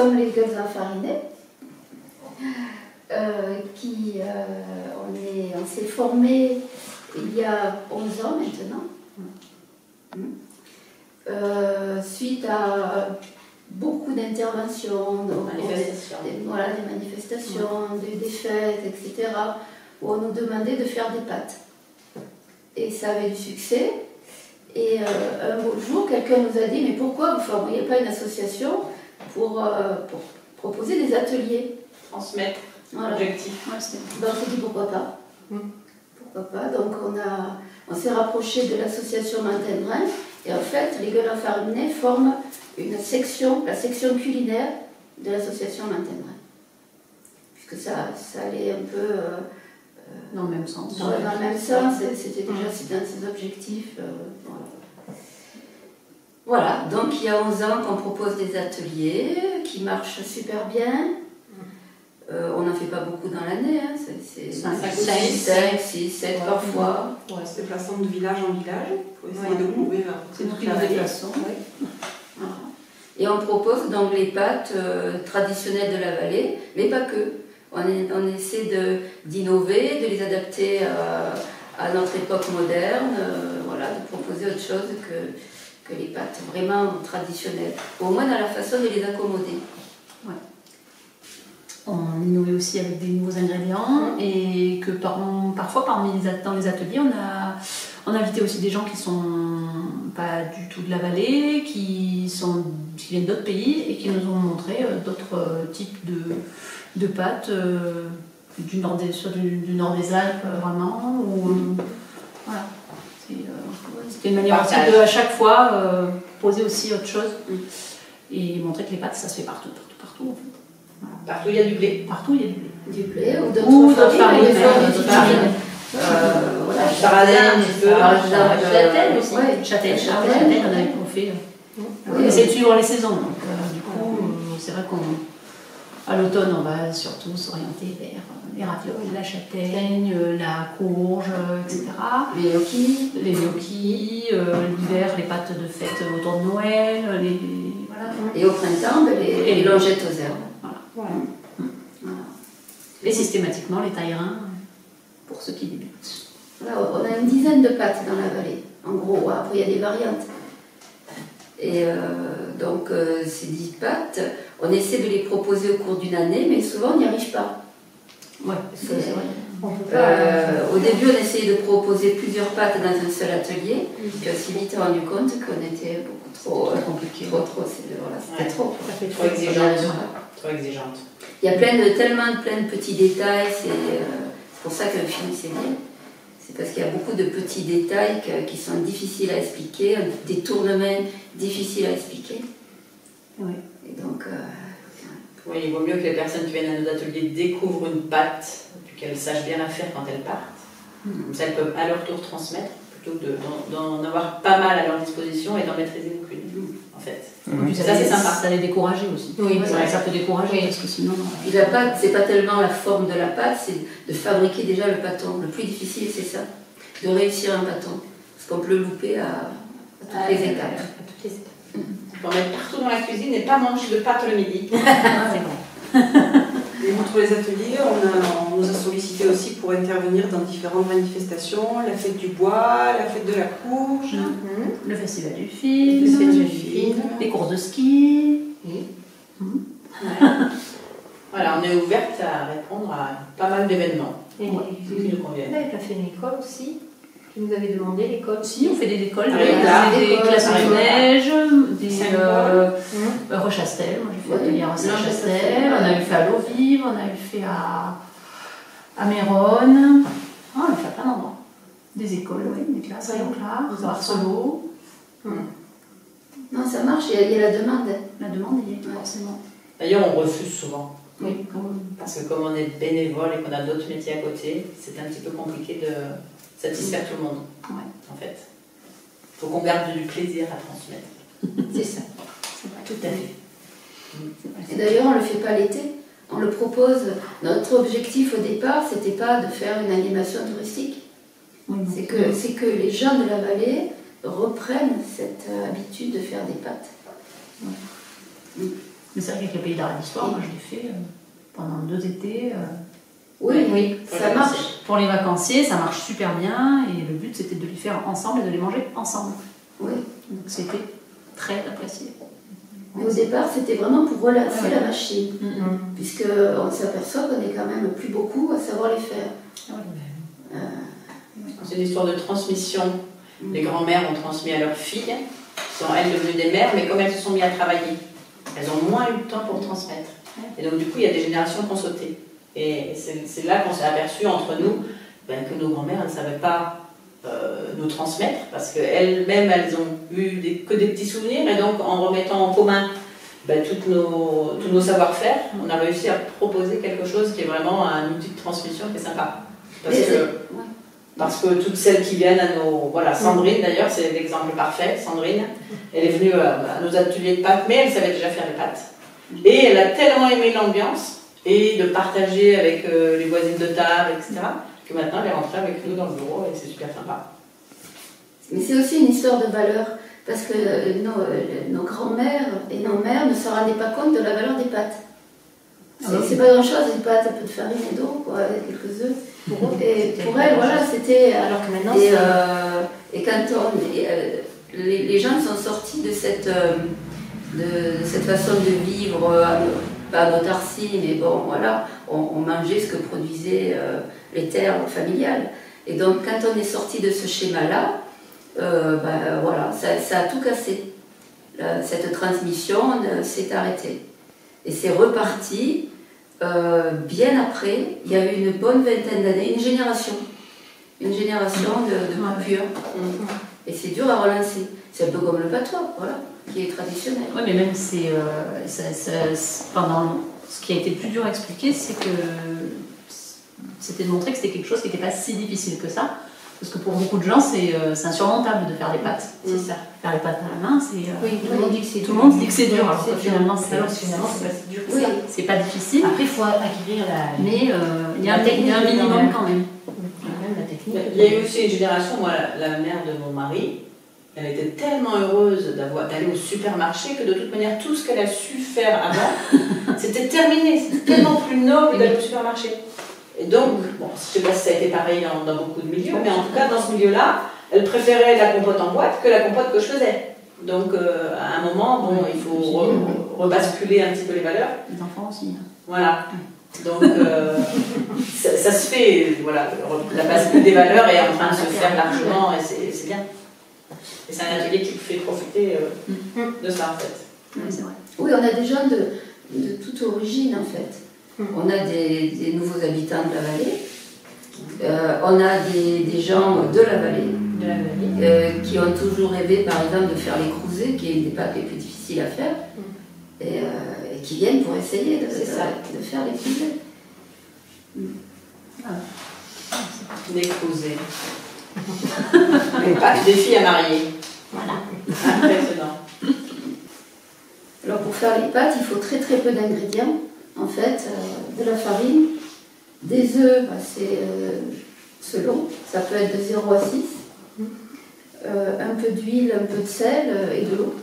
sommes les Gueules Enfarinées, on s'est formés il y a 11 ans maintenant, suite à beaucoup d'interventions, des manifestations, des fêtes, etc., où on nous demandait de faire des pâtes. Et ça avait du succès. Et un beau jour, quelqu'un nous a dit, mais pourquoi vous ne formeriez pas une association pour proposer des ateliers? Transmettre l'objectif. Donc on s'est dit, pourquoi pas? Pourquoi pas? Donc on s'est rapproché de l'association Mantin-Brin. Et en fait, les Gueules Enfarinées forment une section, la section culinaire de l'association Mantin-Brin. Puisque ça allait un peu... dans le même sens. Dans le même sens, c'était déjà un de ses objectifs. Voilà, donc il y a 11 ans qu'on propose des ateliers qui marchent super bien. On n'en fait pas beaucoup dans l'année, hein. C'est 5, 6, 7 parfois. Ouais, se déplaçant de village en village pour essayer de couvrir. C'est nous qui nous déplaçons. Voilà. Et on propose donc les pâtes traditionnelles de la vallée, mais pas que. On essaie d'innover, de les adapter à notre époque moderne, voilà, de proposer autre chose que les pâtes vraiment traditionnelles, au moins dans la façon de les accommoder. Ouais. On innovait aussi avec des nouveaux ingrédients et que parfois dans les ateliers on a invité aussi des gens qui sont pas du tout de la vallée, qui viennent d'autres pays et qui nous ont montré d'autres types de pâtes du nord des Alpes vraiment. Voilà. C'était une manière aussi de à chaque fois poser aussi autre chose et montrer que les pâtes ça se fait partout en fait. Voilà. Partout il y a du blé. Partout il y a du blé. Ou d'autres farines. Chardin, châtaigne aussi. Châtaigne, on fait. On essaie de suivre les saisons. Donc, du coup, c'est vrai qu'à l'automne, on va surtout s'orienter vers les ravioles, la châtaigne, la courge, etc. Les gnocchis. L'hiver, les pâtes de fête autour de Noël. Voilà. Et au printemps, les longettes aux herbes. Voilà. Et systématiquement, les taillerins, pour ceux qui débutent. Voilà, on a une dizaine de pâtes dans la vallée, en gros. Après, il y a des variantes. Et donc, ces 10 pâtes, on essaie de les proposer au cours d'une année, mais souvent, on n'y arrive pas. Ouais, c'est vrai. Au début, on essayait de proposer plusieurs pâtes dans un seul atelier, puis on s'est vite rendu compte qu'on était beaucoup trop compliqué. C'était trop. Trop exigeante. Trop exigeante. Il y a plein de petits détails, c'est pour ça que le film c'est bien. C'est parce qu'il y a beaucoup de petits détails qui sont difficiles à expliquer, des tournements difficiles à expliquer. Oui. Et donc, oui, il vaut mieux que les personnes qui viennent à nos ateliers découvrent une pâte, puis qu'elles sachent bien la faire quand elles partent. Comme ça, elles peuvent à leur tour transmettre, plutôt que d'en avoir pas mal à leur disposition et d'en maîtriser aucune, en fait. Puis ça, c'est sympa. Ça les décourager aussi. Oui, ça peut décourager, parce que sinon... Puis la pâte, c'est pas tellement la forme de la pâte, c'est de fabriquer déjà le pâton. Le plus difficile, c'est ça, de réussir un pâton. Parce qu'on peut le louper à toutes les étapes. On peut en mettre partout dans la cuisine et pas manger de pâte le midi. C'est bon. Et outre les ateliers, on nous a sollicité aussi pour intervenir dans différentes manifestations, la fête du bois, la fête de la courge, le festival du film, les courses de ski. Voilà, on est ouverte à répondre à pas mal d'événements qui nous conviennent. Vous n'avez pas fait une école aussi? Tu nous avais demandé l'école. Si, on fait des écoles, des classes de neige, des Rochastel. Moi j'ai fait atelier à Rochastel, on a eu fait à L'Eau-Vive, on a eu fait à Méronne. On a fait à plein d'endroits. Des écoles, des classes, à Arcelot. Non, ça marche, il y a la demande. La demande y est, forcément. D'ailleurs, on refuse souvent. Oui, parce que comme on est bénévole et qu'on a d'autres métiers à côté, c'est un petit peu compliqué de satisfaire tout le monde, en fait. Il faut qu'on garde du plaisir à transmettre. C'est ça. Tout à fait. Et d'ailleurs, on ne le fait pas l'été. On le propose. Notre objectif au départ, c'était pas de faire une animation touristique. C'est que les gens de la vallée reprennent cette habitude de faire des pâtes. Mais c'est vrai qu'avec le pays d'arrêt d'histoire, moi je l'ai fait pendant 2 étés. Oui, ça marche. Pour les vacanciers, ça marche super bien et le but c'était de les faire ensemble et de les manger ensemble. Oui. Donc c'était très apprécié. Mais au départ, c'était vraiment pour relancer la machine, puisqu'on s'aperçoit qu'on est quand même plus beaucoup à savoir les faire. C'est une histoire de transmission. Les grands-mères ont transmis à leurs filles, qui sont elles devenues des mères, mais comme elles se sont mises à travailler, elles ont moins eu de temps pour transmettre. Et donc du coup, il y a des générations qui ont sauté. Et c'est là qu'on s'est aperçu entre nous que nos grands-mères, elles ne savaient pas nous transmettre, parce qu'elles-mêmes, elles ont eu que des petits souvenirs, et donc en remettant en commun tous nos savoir-faire, on a réussi à proposer quelque chose qui est vraiment un outil de transmission qui est sympa. Parce que toutes celles qui viennent à nos... Voilà, Sandrine d'ailleurs, c'est l'exemple parfait. Sandrine, elle est venue à nos ateliers de pâtes, mais elle savait déjà faire les pâtes. Et elle a tellement aimé l'ambiance et de partager avec les voisines de table, etc., que maintenant elle est rentrée avec nous dans le bureau et c'est super sympa. Mais c'est aussi une histoire de valeur, parce que nos grands-mères et nos mères ne se rendaient pas compte de la valeur des pâtes. C'est pas grand-chose, une pâte, un peu de farine et d'eau, quelques œufs. Et pour elles, voilà, c'était... Alors que maintenant, et quand les gens sont sortis de cette façon de vivre, pas en autarcie, mais bon, voilà, on mangeait ce que produisaient les terres familiales. Et donc, quand on est sorti de ce schéma-là, voilà, ça a tout cassé. Cette transmission s'est arrêtée. Et c'est reparti. Bien après, il y a eu une bonne vingtaine d'années, une génération de coupures. Et c'est dur à relancer. C'est un peu comme le patois, voilà, qui est traditionnel. Oui, mais même pendant ce qui a été plus dur à expliquer, c'est que c'était de montrer que c'était quelque chose qui n'était pas si difficile que ça. Parce que pour beaucoup de gens, c'est insurmontable de faire des pâtes. C'est ça. Faire les pâtes à la main, c'est... Oui, tout le monde dit que c'est dur. Tout le monde dit que c'est dur, alors que finalement, c'est pas si dur que Oui. ça. c'est pas difficile. Après, il faut acquérir la... Mais il y a un minimum quand même. Même la technique. Il y a eu aussi une génération, moi, la mère de mon mari, elle était tellement heureuse d'aller au supermarché que de toute manière, tout ce qu'elle a su faire avant, c'était terminé. C'était tellement plus noble d'aller au supermarché. Et donc, bon, je ne sais pas si ça a été pareil dans beaucoup de milieux, mais en tout cas, dans ce milieu-là, elle préférait la compote en boîte que la compote que je faisais. Donc, à un moment, bon, il faut rebasculer un petit peu les valeurs. Les enfants aussi. Voilà. Donc, ça se fait, voilà, la bascule des valeurs est en train de se faire largement et c'est bien. Et c'est un atelier qui fait profiter de ça, en fait. Oui, c'est vrai. Oui, on a des gens de toute origine, en fait. On a des nouveaux habitants de la vallée. On a des gens de la vallée, qui ont toujours rêvé, par exemple, de faire les crouzets, qui est une des pâtes les plus difficiles à faire, et qui viennent pour essayer de faire les crouzets. Des crouzets. Les pâtes des filles à marier. Voilà. Impressionnant. Alors, pour faire les pâtes, il faut très très peu d'ingrédients. En fait, de la farine, des œufs, c'est selon, ça peut être de 0 à 6, un peu d'huile, un peu de sel et de l'eau.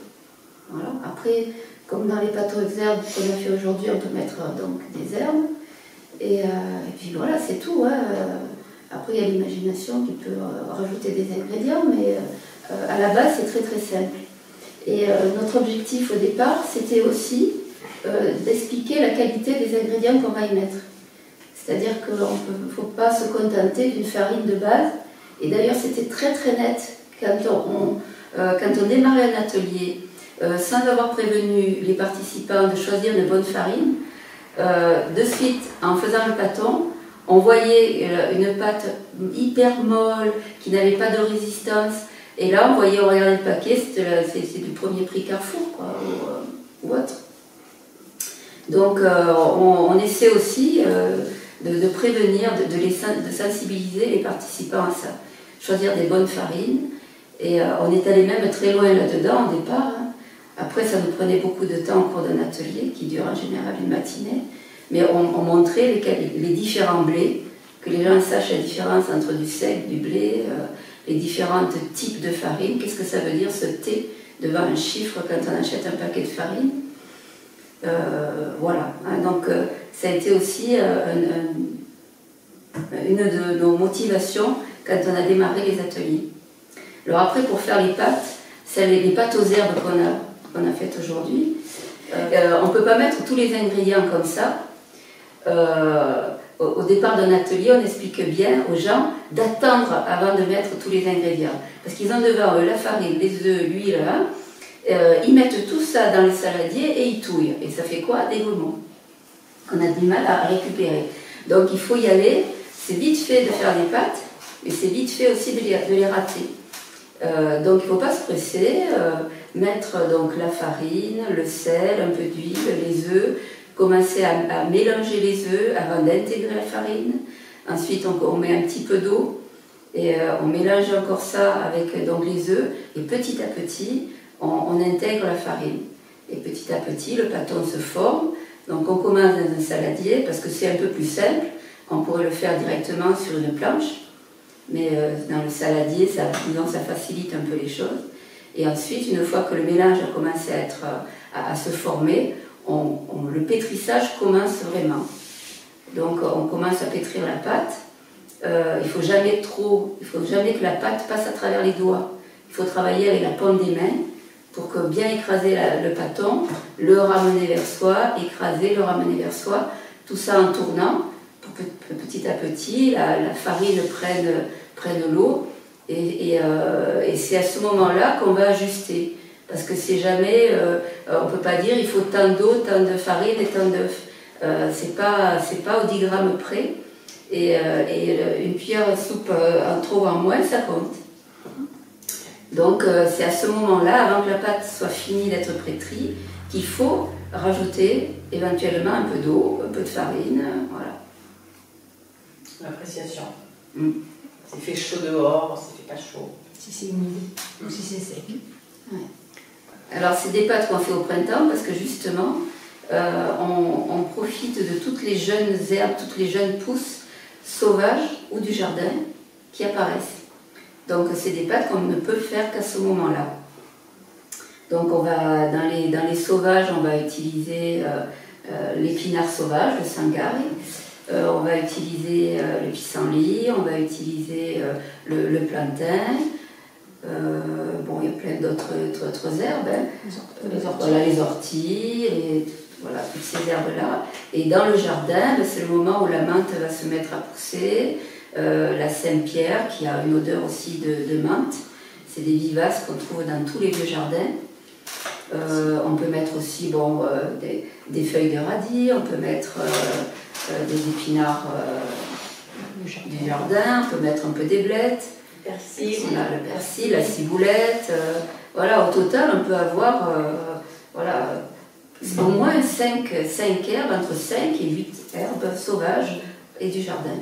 Voilà. Après, comme dans les pâtes aux herbes qu'on a fait aujourd'hui, on peut mettre donc des herbes. Et puis voilà, c'est tout. Hein. Après, il y a l'imagination qui peut rajouter des ingrédients, mais à la base, c'est très très simple. Et notre objectif au départ, c'était aussi d'expliquer la qualité des ingrédients qu'on va y mettre. C'est-à-dire qu'il ne faut pas se contenter d'une farine de base. Et d'ailleurs, c'était très très net quand on démarrait un atelier, sans avoir prévenu les participants de choisir une bonne farine. De suite, en faisant le pâton, on voyait une pâte hyper molle, qui n'avait pas de résistance. Et là, on regardait le paquet, c'est du premier prix Carrefour, quoi, ou autre. Donc, on essaie aussi de prévenir, de sensibiliser les participants à ça. Choisir des bonnes farines. Et on est allé même très loin là-dedans au départ. Hein. Après, ça nous prenait beaucoup de temps au cours d'un atelier qui dure en général une matinée. Mais on montrait les différents blés, que les gens sachent la différence entre du sec, du blé, les différents types de farine. Qu'est-ce que ça veut dire, ce T devant un chiffre quand on achète un paquet de farine? Voilà, hein, donc ça a été aussi une de nos motivations quand on a démarré les ateliers. Alors après, pour faire les pâtes, c'est les pâtes aux herbes qu'on a faites aujourd'hui. On ne peut pas mettre tous les ingrédients comme ça. Au départ d'un atelier, on explique bien aux gens d'attendre avant de mettre tous les ingrédients. Parce qu'ils ont devant eux la farine, les œufs, l'huile, hein. Ils mettent tout ça dans le saladier et ils touillent. Et ça fait quoi? Des grumeaux qu'on a du mal à récupérer. Donc il faut y aller. C'est vite fait de faire des pâtes, mais c'est vite fait aussi de les rater. Donc il ne faut pas se presser. Mettre donc la farine, le sel, un peu d'huile, les œufs. Commencer à mélanger les œufs avant d'intégrer la farine. Ensuite, on met un petit peu d'eau et on mélange encore ça avec donc, les œufs. Et petit à petit, on intègre la farine. Et petit à petit, le pâton se forme. Donc on commence dans un saladier parce que c'est un peu plus simple. On pourrait le faire directement sur une planche. Mais dans le saladier, ça facilite un peu les choses. Et ensuite, une fois que le mélange a commencé à se former, le pétrissage commence vraiment. Donc on commence à pétrir la pâte. Il ne faut jamais que la pâte passe à travers les doigts. Il faut travailler avec la paume des mains pour que bien écraser le pâton, le ramener vers soi, écraser, le ramener vers soi. Tout ça en tournant pour que petit à petit la farine prenne l'eau. Et c'est à ce moment-là qu'on va ajuster. Parce que c'est jamais, on ne peut pas dire il faut tant d'eau, tant de farine et tant d'œufs. C'est pas au 10 grammes près. Et une cuillère à soupe en trop ou en moins, ça compte. Donc c'est à ce moment-là, avant que la pâte soit finie d'être pétrie, qu'il faut rajouter éventuellement un peu d'eau, un peu de farine, voilà. L'appréciation. S'il fait chaud dehors, s'il fait pas chaud. Si c'est humide ou si c'est sec. Ouais. Alors c'est des pâtes qu'on fait au printemps parce que justement on profite de toutes les jeunes herbes, toutes les jeunes pousses sauvages ou du jardin qui apparaissent. Donc c'est des pâtes qu'on ne peut faire qu'à ce moment-là. Donc on va dans les sauvages, on va utiliser l'épinard sauvage, le sangari. On va utiliser le pissenlit, on va utiliser le plantain. Bon, il y a plein d'autres herbes. Hein. Les orties, voilà, toutes ces herbes-là. Et dans le jardin, c'est le moment où la menthe va se mettre à pousser. La Saint-Pierre, qui a une odeur aussi de menthe. C'est des vivaces qu'on trouve dans tous les vieux jardins. On peut mettre aussi des feuilles de radis, on peut mettre des épinards du jardin, on peut mettre un peu des blettes. Le persil, la ciboulette. Voilà, au total, on peut avoir au moins 5 herbes, entre 5 et 8 herbes sauvages et du jardin.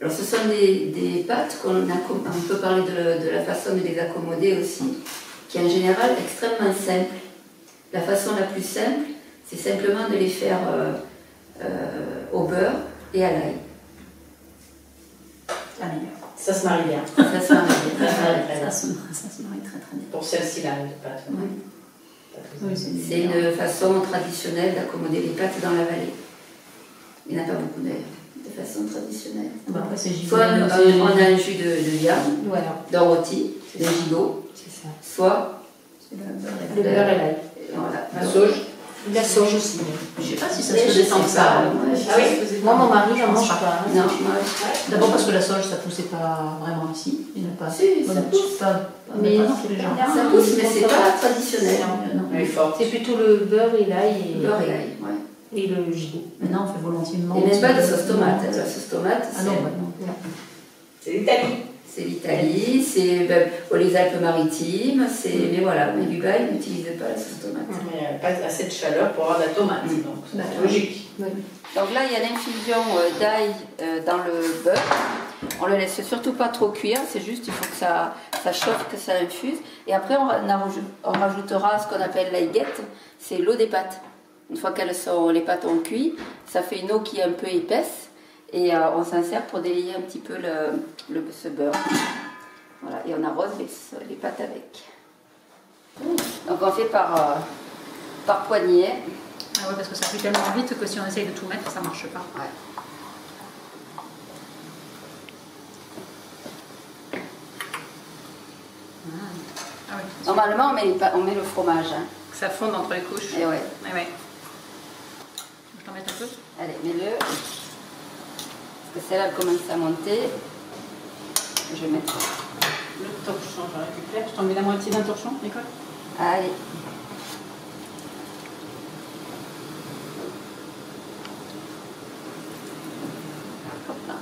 Alors, ce sont des pâtes on peut parler de la façon de les accommoder aussi, qui est en général extrêmement simple. La façon la plus simple, c'est simplement de les faire au beurre et à l'ail. Ça se marie bien. Ça se marie bien. Ça se marie très très bien. Pour celle-ci-là, de pâte. Oui. C'est une façon traditionnelle d'accommoder les pâtes dans la vallée. Il n'y en a pas beaucoup d'ailleurs, de façon traditionnelle. Soit on a un jus de viande, d'un rôti, d'un gigot, soit le beurre et l'ail. Voilà. La sauge. La sauge aussi. Je ne sais pas si ça se faisait tant que ça. Ah oui, moi mon mari n'en mange pas. Non, d'abord parce que la sauge ça ne poussait pas vraiment ici. Il n'y en a pas. Si, ça pousse. Pas Mais dans tous les gens. Ça pousse, mais c'est pas traditionnel. Elle est forte. C'est plutôt le beurre et l'ail Beurre et l'ail, ouais. et le gigot. Maintenant on fait volontiers une menthe. Et même pas de sauce tomate. La sauce tomate, Ah non, non. C'est l'Italie. c'est l'Italie, c'est les Alpes-Maritimes, mais voilà, mais Dubaï n'utilise pas la sauce tomate. Il n'y a pas assez de chaleur pour avoir de la tomate, donc c'est logique. Donc là, il y a l'infusion d'ail dans le beurre. On ne le laisse surtout pas trop cuire, c'est juste, il faut que ça chauffe, que ça infuse. Et après, on rajoutera ce qu'on appelle l'aiguette, c'est l'eau des pâtes. Une fois que les pâtes ont cuit, ça fait une eau qui est un peu épaisse. Et on s'en sert pour délier un petit peu ce beurre. Voilà, et on arrose les pâtes avec. Donc on fait par par poignée. Ah ouais, parce que ça fait tellement vite que si on essaye de tout mettre, ça marche pas. Ouais. Ah oui. Normalement, on met le fromage. Hein. Que ça fonde entre les couches. Et ouais. Ouais, ouais. Je t'en mets un peu. Allez, mets-le. Parce que celle-là, elle commence à monter. Je vais mettre. Le torchon, je récupère. Je t'en mets la moitié d'un torchon, Nicole. Allez. Hop là.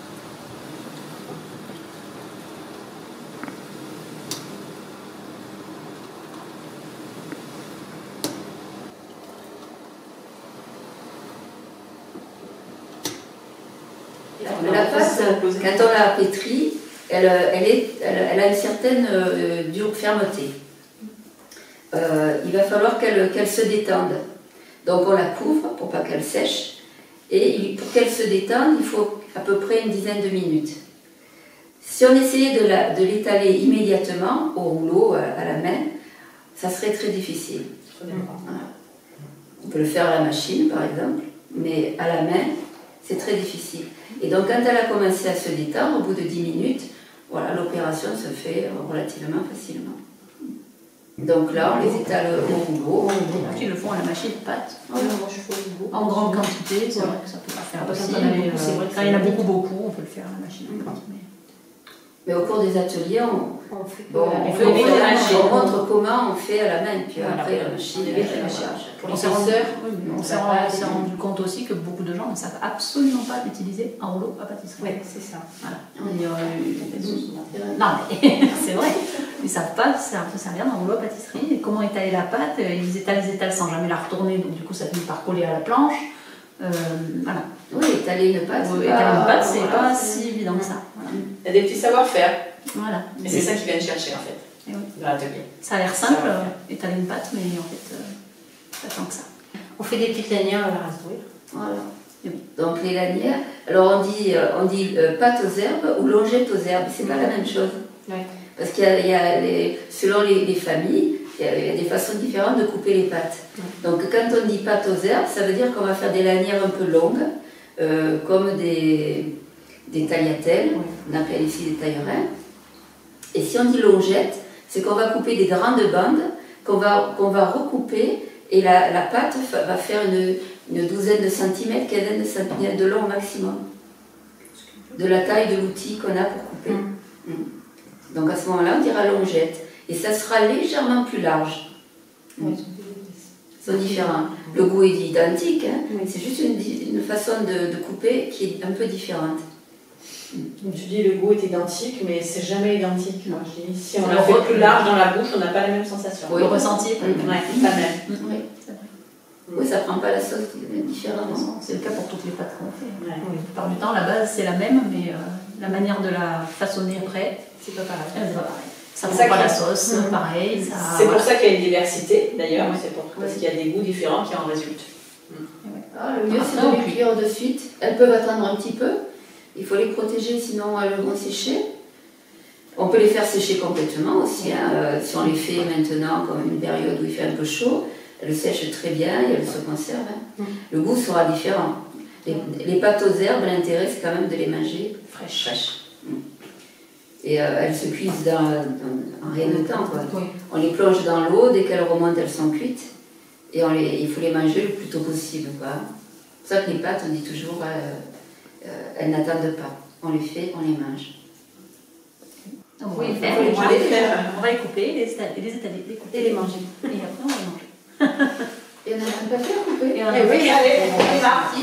La pâte, quand on la pétrit, elle a une certaine dure fermeté. Il va falloir qu'elle se détende. Donc on la couvre pour pas qu'elle sèche. Et pour qu'elle se détende, il faut à peu près une dizaine de minutes. Si on essayait de l'étaler immédiatement au rouleau, à la main, ça serait très difficile. Voilà. On peut le faire à la machine par exemple, mais à la main, c'est très difficile. Et donc quand elle a commencé à se détendre, au bout de 10 minutes, voilà, l'opération se fait relativement facilement. Donc là, on les étale au rouleau. Qui le font à la machine de pâte. Moi, je fais au rouleau. En grande quantité, c'est vrai que ça peut pas faire aussi. Quand il y en a beaucoup, on peut le faire à la machine de pâte. Mais au cours des ateliers, on montre comment on fait à la main, puis après la machine. On s'est rendu compte aussi que beaucoup de gens ne savent absolument pas l'utiliser en rouleau à pâtisserie. Oui, c'est ça. Voilà. Non, mais c'est vrai. Ils ne savent pas ça peut servir dans un rouleau à pâtisserie. Et comment étaler la pâte, ils étalent sans jamais la retourner, donc du coup ça finit par coller à la planche. Voilà. Oui, étaler une pâte, c'est pas si évident que ça. Voilà. Il y a des petits savoir-faire. Voilà. Et c'est ça qu'ils viennent chercher en fait, oui. dans l'atelier. Ça a l'air simple, étaler une pâte, mais en fait, pas tant que ça. On fait des petites lanières à la rasoir. Voilà. Donc les lanières, alors on dit pâte aux herbes ou longette aux herbes, c'est pas la même chose. Oui. Parce qu'il y a selon les familles, il y a des façons différentes de couper les pâtes. Donc quand on dit pâte aux herbes, ça veut dire qu'on va faire des lanières un peu longues, comme des tagliatelles, on appelle ici des taillerins. Et si on dit longette, c'est qu'on va couper des grandes bandes, qu'on va recouper, et la pâte va faire une douzaine de centimètres, quinzaine de centimètres de long au maximum, de la taille de l'outil qu'on a pour couper. Donc à ce moment-là, on dira longette. Et ça sera légèrement plus large. Ils sont différents. Le goût est identique, hein. C'est juste une façon de couper qui est un peu différente. Donc tu dis le goût est identique, mais c'est jamais identique. Moi, je dis, si on la fait plus large dans la bouche, on n'a pas la même sensation. Oui, le ressenti est pas le même. Oui, c'est vrai. Oui, ça prend pas la sauce différemment. C'est le cas pour toutes les pâtes qu'on fait. Oui. La plupart du temps, la base c'est la même, mais la manière de la façonner après, c'est pas pareil. C'est pas pareil. Ça prend pas la sauce, pareil. C'est pour ça qu'il y a une diversité, d'ailleurs. C'est parce qu'il y a des goûts différents qui en résultent. Le mieux, c'est de les cuire de suite. Elles peuvent attendre un petit peu. Il faut les protéger, sinon elles vont sécher. On peut les faire sécher complètement aussi. Hein. Si on les fait maintenant, comme une période où il fait un peu chaud, elles sèchent très bien et elles se conservent. Hein. Le goût sera différent. Les pâtes aux herbes, l'intérêt, c'est quand même de les manger fraîches. Et elles se cuisent en rien de temps. Quoi. On les plonge dans l'eau, dès qu'elles remontent, elles sont cuites. Et il faut les manger le plus tôt possible. Quoi. C'est pour ça que les pâtes, on dit toujours, elles n'attendent pas. On les fait, on les mange. Donc, on va les couper, les étaler, et les manger. Et après, on va les manger. Et on a un papier à couper. Oui, allez, on est parti.